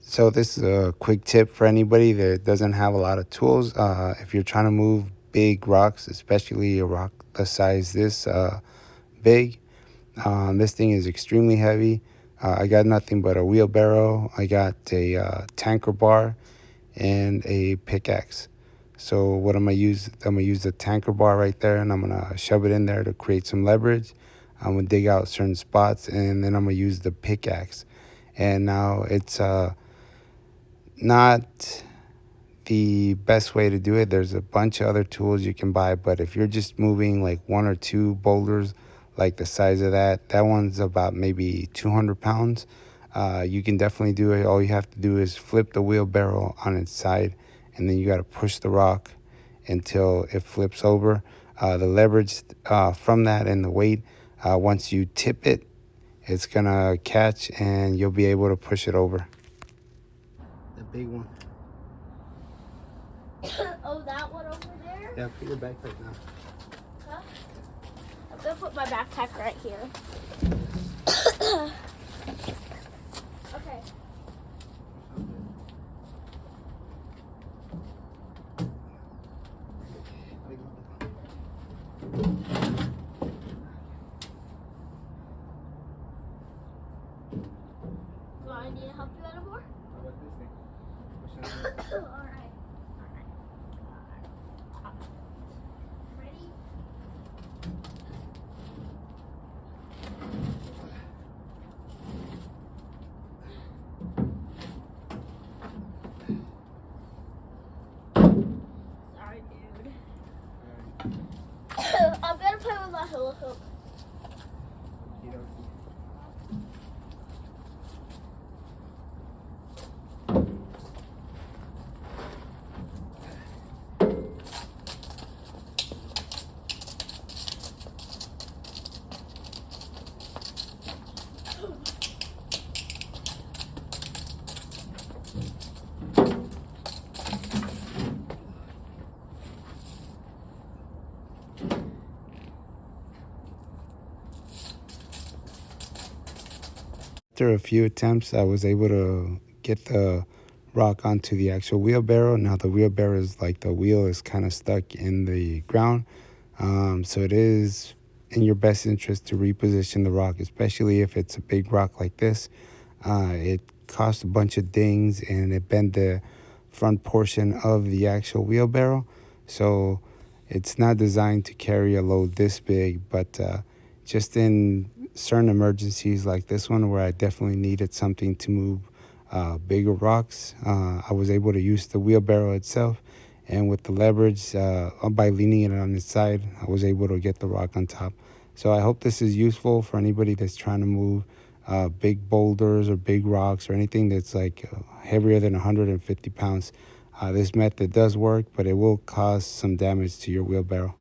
So this is a quick tip for anybody that doesn't have a lot of tools. If you're trying to move big rocks, especially a rock the size this big, this thing is extremely heavy. I got nothing but a wheelbarrow. I got a tanker bar and a pickaxe. So what I'm gonna use? I'm gonna use the tanker bar right there, and I'm gonna shove it in there to create some leverage. I'm gonna dig out certain spots, and then I'm gonna use the pickaxe. And now it's not the best way to do it. There's a bunch of other tools you can buy, but if you're just moving like one or two boulders, like the size of that one's about maybe 200 pounds. You can definitely do it. All you have to do is flip the wheelbarrow on its side, and then you got to push the rock until it flips over. The leverage from that and the weight, once you tip it, it's gonna catch and you'll be able to push it over. The big one. Oh, that one over there? Yeah, put your backpack down. Huh? I'm gonna put my backpack right here. Okay. Do I need to help you anymore? How about this thing? All right. Ready? Sorry, dude. I'm gonna play with my hula hoop. After a few attempts, I was able to get the rock onto the actual wheelbarrow. Now the wheelbarrow is like the wheel is kind of stuck in the ground. So it is in your best interest to reposition the rock, especially if it's a big rock like this. It caused a bunch of dings and it bent the front portion of the actual wheelbarrow. So it's not designed to carry a load this big, but just in certain emergencies like this one where I definitely needed something to move bigger rocks, I was able to use the wheelbarrow itself, and with the leverage by leaning it on its side, I was able to get the rock on top. So I hope this is useful for anybody that's trying to move big boulders or big rocks or anything that's like heavier than 150 pounds. This method does work, but it will cause some damage to your wheelbarrow.